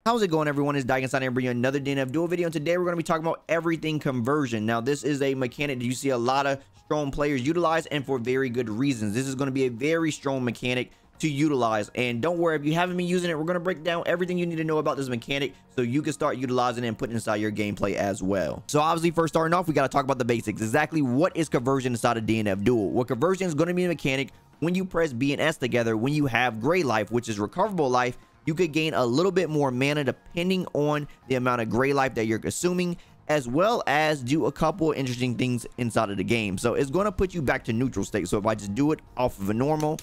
How's it going, everyone? It's Dyke inside and bringing you another DNF Duel video, and today we're going to be talking about everything conversion. Now, this is a mechanic that you see a lot of strong players utilize, and for very good reasons. This is going to be a very strong mechanic to utilize, and don't worry if you haven't been using it. We're going to break down everything you need to know about this mechanic so you can start utilizing it and putting it inside your gameplay as well. So obviously, first starting off, we got to talk about the basics. Exactly what is conversion inside of DNF Duel? Well, conversion is going to be a mechanic when you press B and S together. When you have gray life, which is recoverable life, you could gain a little bit more mana depending on the amount of gray life that you're consuming, as well as do a couple of interesting things inside of the game. So it's going to put you back to neutral state. So if I just do it off of a normal,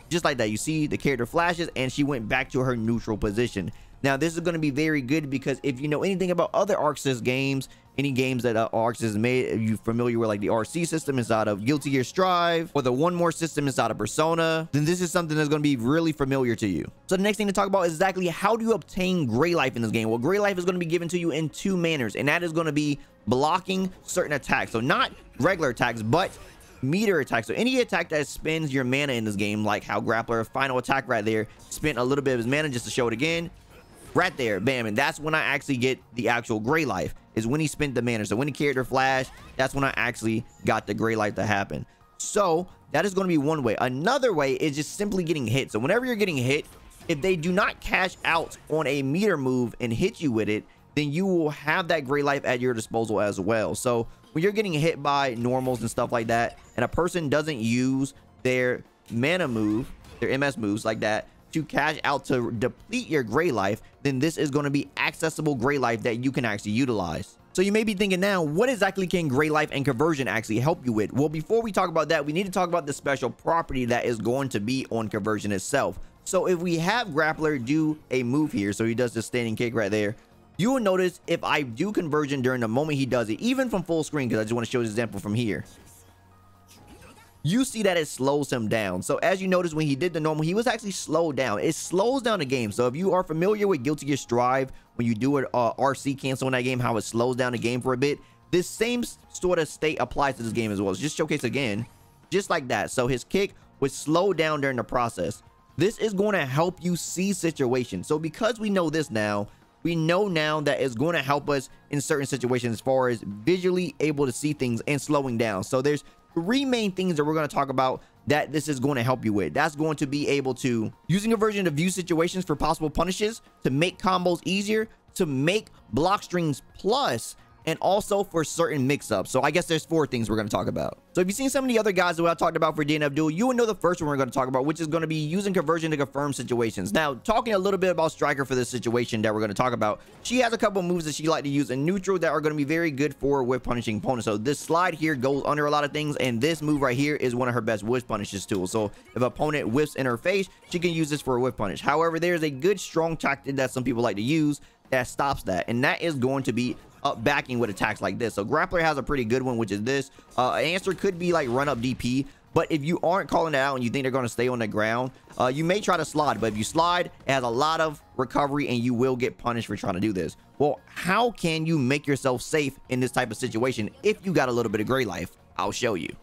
just like that, you see the character flashes and she went back to her neutral position. Now this is going to be very good because if you know anything about other ArcSys games, any games that ArcSys has made, if you're familiar with like the RC system inside of Guilty Gear Strive or the One More system inside of Persona, then this is something that's going to be really familiar to you. So the next thing to talk about is exactly how do you obtain gray life in this game? Well, gray life is going to be given to you in two manners, and that is going to be blocking certain attacks. So not regular attacks, but meter attacks. So any attack that spends your mana in this game, like how Grappler final attack right there spent a little bit of his mana just to show it again, right there, bam, and that's when I actually get the actual gray life, is when he spent the mana. So when the character flash, that's when I actually got the gray life to happen. So that is going to be one way. Another way is just simply getting hit. So whenever you're getting hit, if they do not cash out on a meter move and hit you with it, then you will have that gray life at your disposal as well. So when you're getting hit by normals and stuff like that, and a person doesn't use their mana move, their MS moves like that, to cash out to deplete your gray life, then this is going to be accessible gray life that you can actually utilize. So you may be thinking now, what exactly can gray life and conversion actually help you with? Well, before we talk about that, we need to talk about the special property that is going to be on conversion itself. So if we have Grappler do a move here, so he does this standing kick right there, you will notice if I do conversion during the moment he does it, even from full screen, because I just want to show this example from here, you see that it slows him down. So as you notice, when he did the normal, he was actually slowed down. It slows down the game. So if you are familiar with Guilty Gear Strive, when you do an RC cancel in that game, how it slows down the game for a bit, this same sort of state applies to this game as well. So just showcase again, just like that. So his kick was slowed down during the process. This is going to help you see situations. So because we know this now, we know now that it's going to help us in certain situations as far as visually able to see things and slowing down. So there's three main things that we're going to talk about that this is going to help you with. That's going to be able to using a version to view situations for possible punishes, to make combos easier, to make block strings plus, and also for certain mix-ups. So I guess there's four things we're going to talk about. So if you've seen some of the other guys that I talked about for DNF Duel, you will know the first one we're going to talk about, which is going to be using conversion to confirm situations. Now, talking a little bit about Striker for this situation that we're going to talk about, she has a couple moves that she like to use in neutral that are going to be very good for whiff punishing opponents. So this slide here goes under a lot of things, and this move right here is one of her best whiff punishes tools. So if an opponent whiffs in her face, she can use this for a whiff punish. However, there's a good strong tactic that some people like to use that stops that, and that is going to be backing with attacks like this. So Grappler has a pretty good one, which is this. An answer could be like run up DP, but if you aren't calling it out and you think they're going to stay on the ground, you may try to slide, but if you slide, it has a lot of recovery and you will get punished for trying to do this. Well, how can you make yourself safe in this type of situation if you got a little bit of gray life? I'll show you.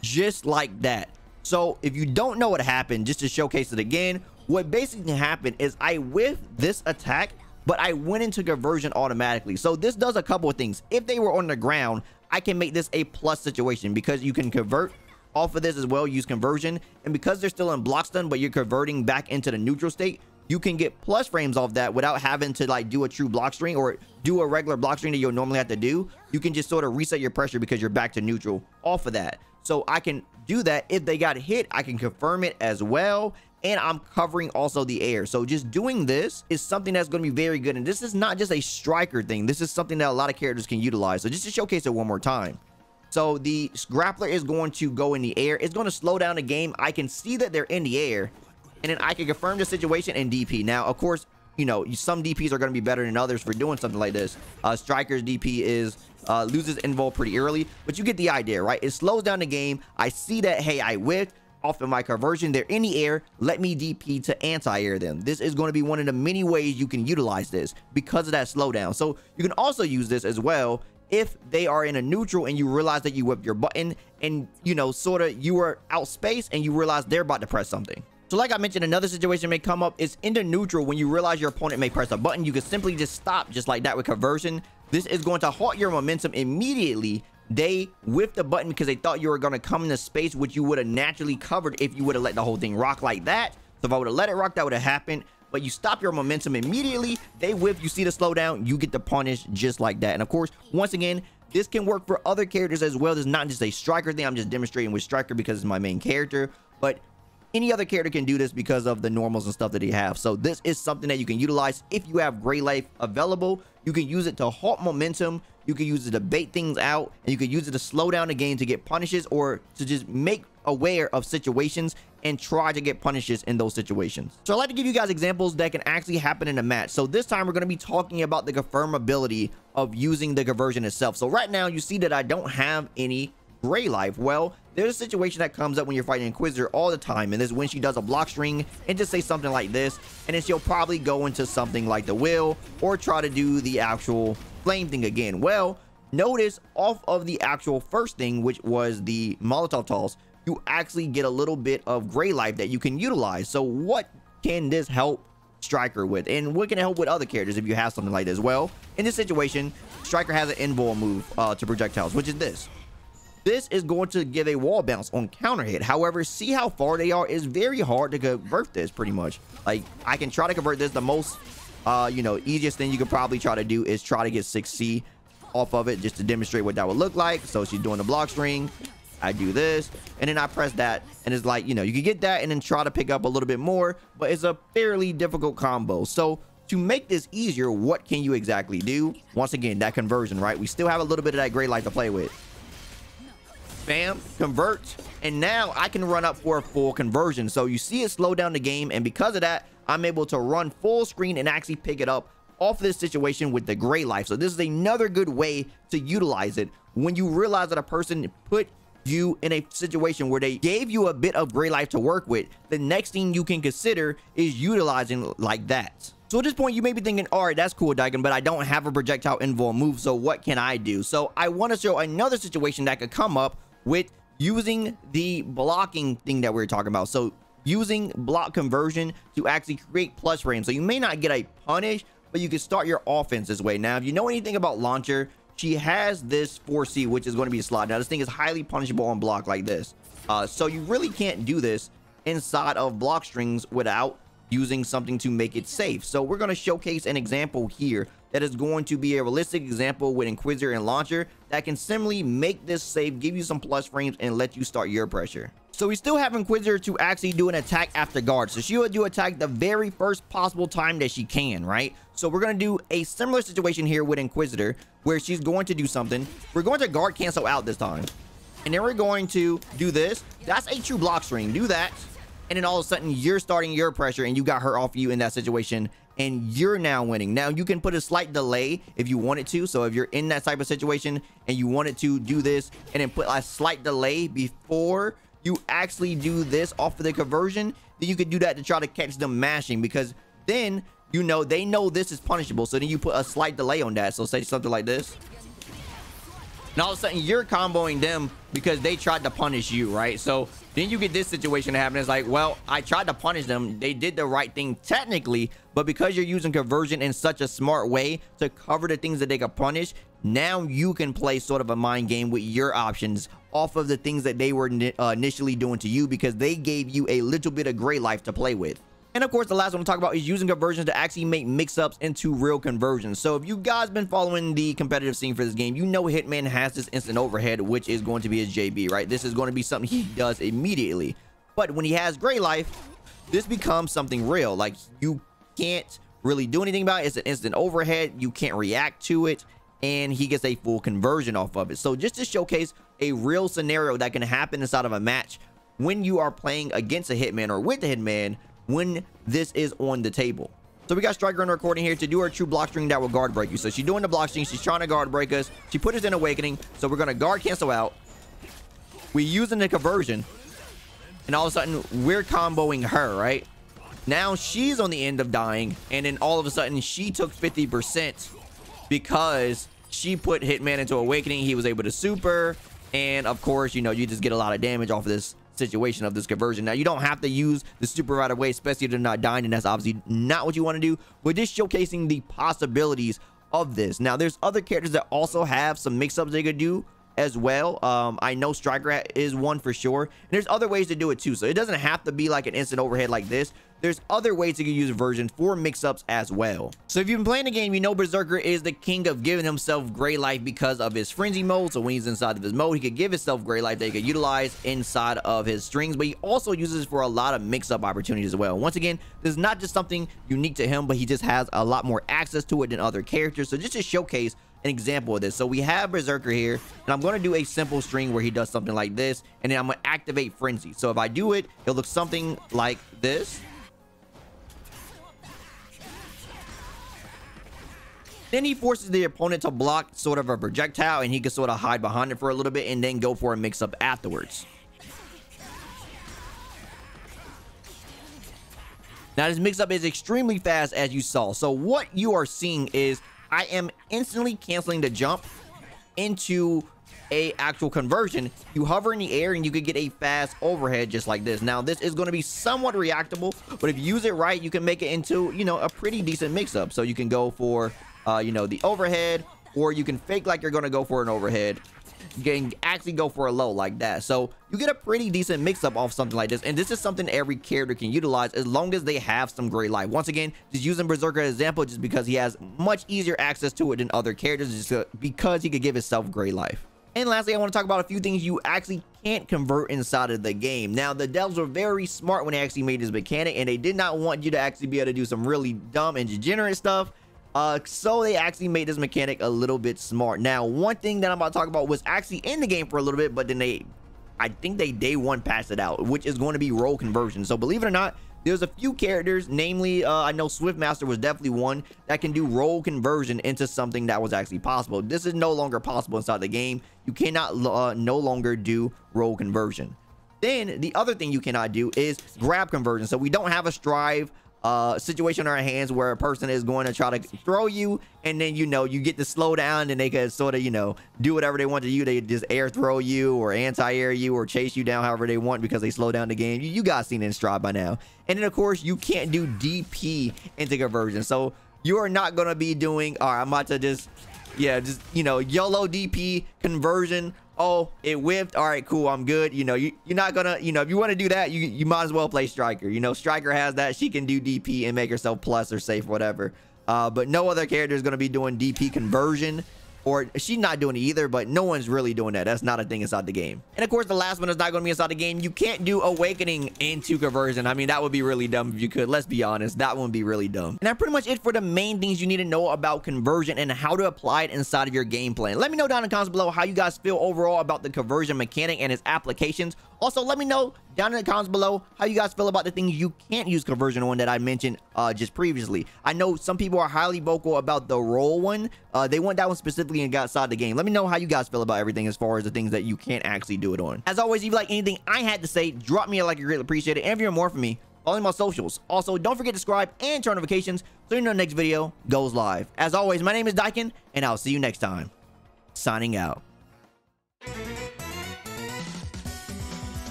Just like that. So if you don't know what happened, just to showcase it again, what basically happened is I whiffed this attack, but I went into conversion automatically. So this does a couple of things. If they were on the ground, I can make this a plus situation because you can convert off of this as well, use conversion. And because they're still in block stun, but you're converting back into the neutral state, you can get plus frames off that without having to like do a true block string or do a regular block string that you'll normally have to do. You can just sort of reset your pressure because you're back to neutral off of that. So I can do that. If they got hit, I can confirm it as well. And I'm covering also the air. So just doing this is something that's going to be very good. And this is not just a striker thing. This is something that a lot of characters can utilize. So just to showcase it one more time. So the Grappler is going to go in the air. It's going to slow down the game. I can see that they're in the air. And then I can confirm the situation and DP. Now, of course, you know, some DPs are going to be better than others for doing something like this. Striker's DP is loses invul pretty early. But you get the idea, right? It slows down the game. I see that, hey, I whiffed. Off of my conversion, they're in the air, let me DP to anti-air them. This is going to be one of the many ways you can utilize this because of that slowdown. So you can also use this as well if they are in a neutral and you realize that you whipped your button and, you know, sort of you were out space and you realize they're about to press something. So like I mentioned, another situation may come up is into neutral. When you realize your opponent may press a button, you can simply just stop just like that with conversion. This is going to halt your momentum immediately. They whiffed the button because they thought you were going to come into space, which you would have naturally covered if you would have let the whole thing rock like that. So if I would have let it rock, that would have happened. But you stop your momentum immediately. They whiff, you see the slowdown, you get the punish just like that. And of course, once again, this can work for other characters as well. This is not just a striker thing. I'm just demonstrating with striker because it's my main character. But any other character can do this because of the normals and stuff that they have. So this is something that you can utilize if you have Gray Life available. You can use it to halt momentum. You can use it to bait things out, and you can use it to slow down the game to get punishes or to just make aware of situations and try to get punishes in those situations. So I'd like to give you guys examples that can actually happen in a match. So this time we're going to be talking about the confirmability of using the conversion itself. So right now you see that I don't have any Gray Life. Well, there's a situation that comes up when you're fighting Inquisitor all the time, and this is when she does a block string and just say something like this, and then she'll probably go into something like the will or try to do the actual flame thing again. Well, notice off of the actual first thing, which was the Molotov toss, you actually get a little bit of Gray Life that you can utilize. So what can this help Striker with, and what can it help with other characters if you have something like this? Well, in this situation, Striker has an invul move to projectiles, which is this. This is going to give a wall bounce on counter hit. However, see how far they are. It's very hard to convert this, pretty much. Like, I can try to convert this. The most easiest thing you could probably try to do is try to get 6C off of it just to demonstrate what that would look like. So she's doing the block string, I do this, and then I press that, and it's like, you can get that and then try to pick up a little bit more, but it's a fairly difficult combo. So to make this easier, what can you exactly do? Once again, that conversion, right? We still have a little bit of that Gray Life to play with. Bam, convert, and now I can run up for a full conversion. So you see it slow down the game, and because of that, I'm able to run full screen and actually pick it up off this situation with the Gray Life. So this is another good way to utilize it when you realize that a person put you in a situation where they gave you a bit of Gray Life to work with. The next thing you can consider is utilizing like that. So at this point, you may be thinking, all right, that's cool, Daikin, but I don't have a projectile invul move, so what can I do? So I want to show another situation that could come up with using the blocking thing that we were talking about. So using block conversion to actually create plus frames. So you may not get a punish, but you can start your offense this way. Now, if you know anything about Launcher, she has this 4C, which is going to be a slot. Now, this thing is highly punishable on block like this. So you really can't do this inside of Blockstrings without using something to make it safe. So we're going to showcase an example here that is going to be a realistic example with Inquisitor and Launcher that can simply make this safe, give you some plus frames, and let you start your pressure. So we still have Inquisitor to actually do an attack after guard. So she will do attack the very first possible time that she can, right? So we're going to do a similar situation here with Inquisitor where she's going to do something. We're going to guard cancel out this time. And then we're going to do this. That's a true block string. Do that. And then all of a sudden you're starting your pressure and you got her off you in that situation, and you're now winning. Now you can put a slight delay if you wanted to. So if you're in that type of situation and you wanted to do this and then put a slight delay before you actually do this off of the conversion, then you could do that to try to catch them mashing, because then they know this is punishable. So then you put a slight delay on that. So say something like this, and all of a sudden you're comboing them because they tried to punish you, right? So then you get this situation to happen. It's like, well, I tried to punish them. They did the right thing technically, but because you're using conversion in such a smart way to cover the things that they could punish, now you can play sort of a mind game with your options off of the things that they were initially doing to you, because they gave you a little bit of Gray Life to play with. And of course, the last one to talk about is using conversions to actually make mix-ups into real conversions. So if you guys been following the competitive scene for this game, you know Hitman has this instant overhead, which is going to be his JB, right? This is going to be something he does immediately. But when he has Gray Life, this becomes something real. Like, you can't really do anything about it. It's an instant overhead. You can't react to it, and he gets a full conversion off of it. So just to showcase a real scenario that can happen inside of a match when you are playing against a Hitman or with the Hitman, when this is on the table. So we got Striker on recording here to do her true block string that will guard break you. So she's doing the block string, she's trying to guard break us. She put us in awakening, so we're going to guard cancel out. We're using the conversion, and all of a sudden we're comboing her, right? Now she's on the end of dying, and then all of a sudden she took 50% because she put Hitman into awakening. He was able to super, and of course, you just get a lot of damage off of this situation of this conversion. Now, you don't have to use the super right away, especially if they're not dying, and that's obviously not what you want to do, but just showcasing the possibilities of this. Now, there's other characters that also have some mix-ups they could do as well. I know Striker is one for sure, and there's other ways to do it too, so it doesn't have to be like an instant overhead like this. There's other ways you can use versions for mix-ups as well. So if you've been playing the game, you know Berserker is the king of giving himself gray life because of his frenzy mode. So when he's inside of his mode, he could give himself gray life that he could utilize inside of his strings, but he also uses it for a lot of mix-up opportunities as well. Once again, this is not just something unique to him, but he just has a lot more access to it than other characters. So just to showcase an example of this, so we have Berserker here, and I'm going to do a simple string where he does something like this, and then I'm going to activate frenzy. So if I do it, it'll look something like this. Then he forces the opponent to block sort of a projectile, and he can sort of hide behind it for a little bit and then go for a mix-up afterwards. Now, this mix-up is extremely fast, as you saw. So what you are seeing is I am instantly canceling the jump into a actual conversion. You hover in the air and you could get a fast overhead just like this. Now, this is going to be somewhat reactable, but if you use it right, you can make it into, you know, a pretty decent mix-up. So you can go for you know, the overhead, or you can fake like you're going to go for an overhead. You can actually go for a low like that. So you get a pretty decent mix-up off something like this, and this is something every character can utilize as long as they have some gray life. Once again, just using Berserker as an example just because he has much easier access to it than other characters, just because he could give himself gray life. And lastly, I want to talk about a few things you actually can't convert inside of the game. Now, the devs were very smart when they actually made this mechanic, and they did not want you to actually be able to do some really dumb and degenerate stuff. So they actually made this mechanic a little bit smart. Now, one thing that I'm about to talk about was actually in the game for a little bit, but then I think they day one passed it out, which is going to be role conversion. So believe it or not, there's a few characters, namely, I know Swiftmaster was definitely one that can do role conversion into something that was actually possible. This is no longer possible inside the game. You cannot no longer do role conversion. Then the other thing you cannot do is grab conversion. So we don't have a strive situation in our hands where a person is going to try to throw you, and then, you know, you get to slow down and they can sort of, you know, do whatever they want to you. They just air throw you or anti-air you or chase you down however they want because they slow down the game. You guys seen it in Strive by now. And then of course you can't do DP into conversion. So you are not going to be doing, all right, I'm about to just, yeah, just, you know, YOLO DP conversion. Oh, it whipped. All right, cool. I'm good. You know, you're not gonna, you know, if you want to do that, you might as well play Striker. You know, Striker has that. She can do DP and make herself plus or safe, whatever. But no other character is going to be doing DP conversion, or she's not doing it either, but no one's really doing that. That's not a thing inside the game. And of course, the last one is not going to be inside the game. You can't do awakening into conversion. I mean, that would be really dumb if you could. Let's be honest, that would be really dumb. And that's pretty much it for the main things you need to know about conversion and how to apply it inside of your gameplay. Let me know down in the comments below how you guys feel overall about the conversion mechanic and its applications. Also, let me know down in the comments below how you guys feel about the things you can't use conversion on that I mentioned just previously. I know some people are highly vocal about the roll one. They want that one specifically and got outside the game. Let me know how you guys feel about everything as far as the things that you can't actually do it on. As always, if you like anything I had to say, drop me a like. I greatly appreciate it. And if you want more from me, follow my socials. Also, don't forget to subscribe and turn notifications so you know the next video goes live. As always, my name is Daikin, and I'll see you next time. Signing out.